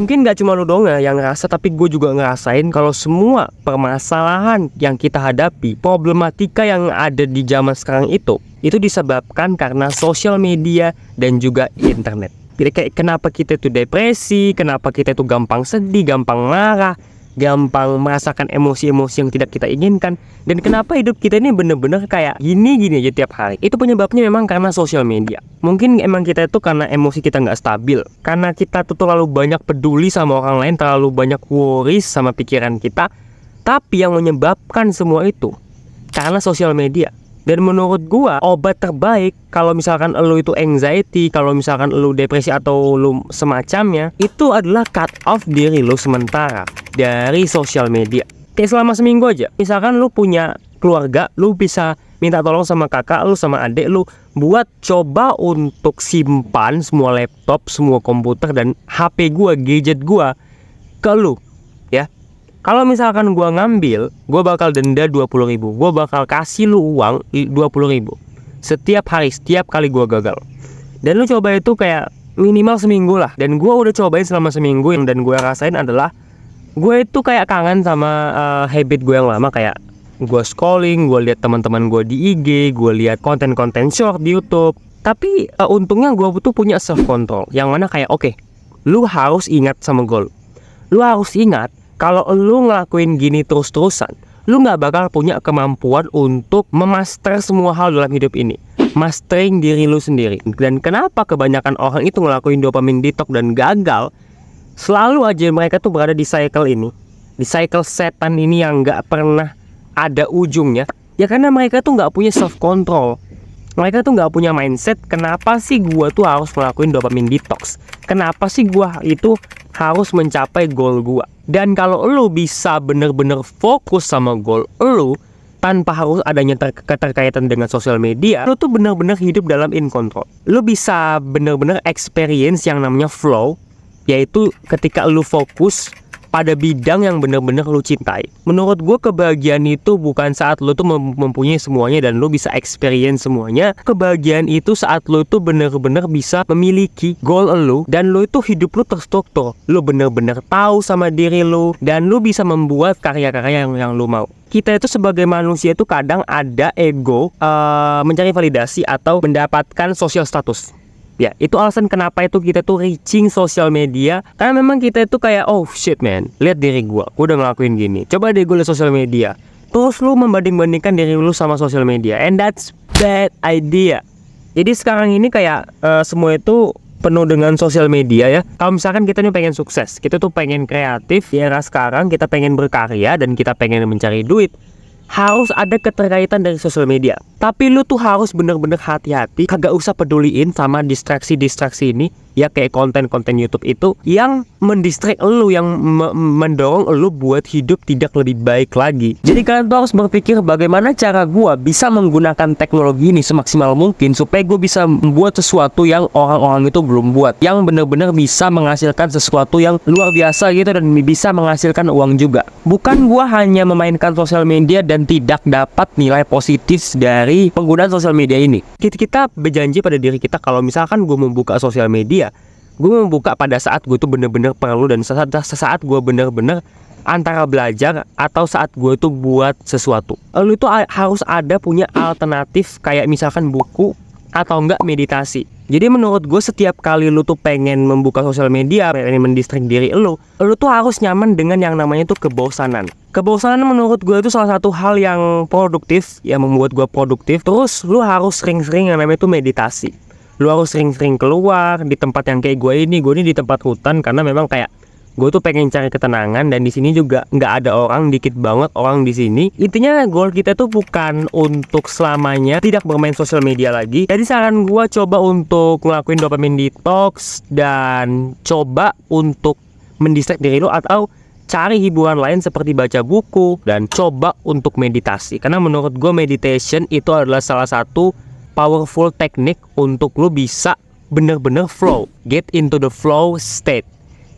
Mungkin gak cuma lu doang ya yang ngerasa, tapi gue juga ngerasain kalau semua permasalahan yang kita hadapi, problematika yang ada di zaman sekarang itu disebabkan karena sosial media dan juga internet. Jadi kayak kenapa kita itu depresi, kenapa kita itu gampang sedih, gampang marah, gampang merasakan emosi-emosi yang tidak kita inginkan, dan kenapa hidup kita ini bener-bener kayak gini-gini aja tiap hari. Itu penyebabnya memang karena sosial media. Mungkin emang kita itu karena emosi kita nggak stabil, karena kita tuh terlalu banyak peduli sama orang lain, terlalu banyak worries sama pikiran kita. Tapi yang menyebabkan semua itu karena sosial media. Dan menurut gua obat terbaik kalau misalkan lu itu anxiety, kalau misalkan lu depresi atau lu semacamnya, itu adalah cut off diri lu sementara dari sosial media. Kayak selama seminggu aja. Misalkan lu punya keluarga, lu bisa minta tolong sama kakak lu, sama adik lu, buat coba untuk simpan semua laptop, semua komputer dan HP gua, gadget gua ke lu, ya. Kalau misalkan gua ngambil, gua bakal denda 20.000. Gua bakal kasih lu uang 20.000 setiap hari, setiap kali gua gagal. Dan lu coba itu kayak minimal seminggu lah. Dan gua udah cobain selama seminggu, dan gua rasain adalah gue itu kayak kangen sama habit gue yang lama, kayak gue scrolling, gue lihat teman-teman gue di IG, gue lihat konten-konten short di YouTube. Tapi untungnya gue tuh punya self control, yang mana kayak oke, lu harus ingat sama goal. Lu harus ingat kalau lu ngelakuin gini terus-terusan, lu nggak bakal punya kemampuan untuk memaster semua hal dalam hidup ini, mastering diri lu sendiri. Dan kenapa kebanyakan orang itu ngelakuin dopamine detox dan gagal? Selalu aja mereka tuh berada di cycle ini, di cycle setan ini yang nggak pernah ada ujungnya. Ya karena mereka tuh nggak punya self control. Mereka tuh nggak punya mindset, kenapa sih gua tuh harus ngelakuin dopamine detox? Kenapa sih gua itu harus mencapai goal gua? Dan kalau lu bisa bener-bener fokus sama goal lu tanpa harus adanya keterkaitan dengan sosial media, lu tuh bener-bener hidup dalam in control. Lu bisa bener-bener experience yang namanya flow, yaitu ketika lu fokus pada bidang yang benar-benar lu cintai. Menurut gue kebahagiaan itu bukan saat lu tuh mempunyai semuanya dan lu bisa experience semuanya. Kebahagiaan itu saat lu tuh benar-benar bisa memiliki goal lu, dan lu itu hidup lu terstruktur. Lu benar-benar tahu sama diri lu, dan lu bisa membuat karya-karya yang lu mau. Kita itu sebagai manusia itu kadang ada ego, mencari validasi atau mendapatkan social status. Ya, itu alasan kenapa itu kita tuh reaching sosial media. Karena memang kita itu kayak, oh shit man, lihat diri gua udah ngelakuin gini. Coba deh gue liat sosial media. Terus lu membanding-bandingkan diri lu sama sosial media, and that's bad idea. Jadi sekarang ini kayak semua itu penuh dengan sosial media ya. Kalau misalkan kita nih pengen sukses, kita tuh pengen kreatif di era sekarang, kita pengen berkarya dan kita pengen mencari duit, harus ada keterkaitan dari sosial media. Tapi lu tuh harus bener-bener hati-hati, kagak usah peduliin sama distraksi-distraksi ini, ya kayak konten-konten YouTube itu yang mendistract lu, yang mendorong lu buat hidup tidak lebih baik lagi. Jadi kalian tuh harus berpikir bagaimana cara gua bisa menggunakan teknologi ini semaksimal mungkin supaya gua bisa membuat sesuatu yang orang-orang itu belum buat, yang bener-bener bisa menghasilkan sesuatu yang luar biasa gitu dan bisa menghasilkan uang juga. Bukan gua hanya memainkan sosial media dan tidak dapat nilai positif dari penggunaan sosial media ini. Kita berjanji pada diri kita kalau misalkan gue membuka sosial media, gue membuka pada saat gue tuh bener-bener perlu, dan sesaat gue bener-bener antara belajar atau saat gue tuh buat sesuatu. Lalu itu harus ada punya alternatif, kayak misalkan buku atau enggak meditasi. Jadi menurut gue setiap kali lu tuh pengen membuka sosial media, pengen mendistract diri lu tuh harus nyaman dengan yang namanya tuh kebosanan. Kebosanan menurut gue itu salah satu hal yang produktif, yang membuat gue produktif. Terus lu harus sering-sering yang namanya tuh meditasi. Lu harus sering-sering keluar di tempat yang kayak gue ini di tempat hutan, karena memang kayak gue tuh pengen cari ketenangan, dan di sini juga nggak ada orang, dikit banget orang di sini. Intinya goal kita tuh bukan untuk selamanya tidak bermain sosial media lagi. Jadi saran gue coba untuk ngelakuin dopamine detox dan coba untuk mendistract diri lo, atau cari hiburan lain seperti baca buku, dan coba untuk meditasi. Karena menurut gue meditation itu adalah salah satu powerful teknik untuk lo bisa bener-bener flow, get into the flow state,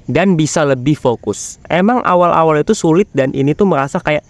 dan bisa lebih fokus. Emang awal-awal itu sulit, dan ini tuh merasa kayak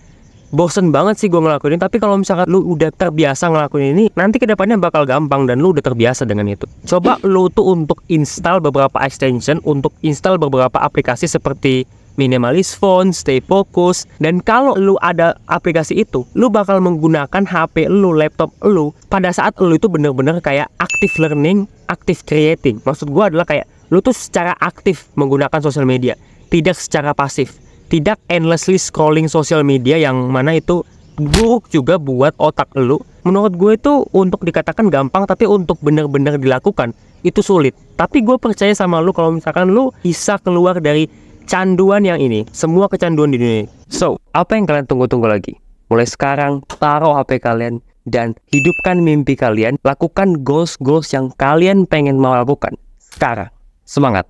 bosen banget sih gue ngelakuin ini. Tapi kalau misalkan lu udah terbiasa ngelakuin ini, nanti kedepannya bakal gampang dan lu udah terbiasa dengan itu. Coba lu tuh untuk install beberapa extension, untuk install beberapa aplikasi seperti Minimalist Phone, Stay Focus. Dan kalau lu ada aplikasi itu, lu bakal menggunakan HP lu, laptop lu pada saat lu itu bener-bener kayak active learning, active creating. Maksud gua adalah kayak lu tuh secara aktif menggunakan sosial media, tidak secara pasif, tidak endlessly scrolling sosial media yang mana itu buruk juga buat otak lu. Menurut gue itu untuk dikatakan gampang, tapi untuk bener-bener dilakukan itu sulit. Tapi gue percaya sama lu kalau misalkan lu bisa keluar dari canduan yang ini, semua kecanduan di dunia. So, apa yang kalian tunggu-tunggu lagi? Mulai sekarang, taruh HP kalian dan hidupkan mimpi kalian. Lakukan goals-goals yang kalian pengen mau lakukan sekarang. Semangat!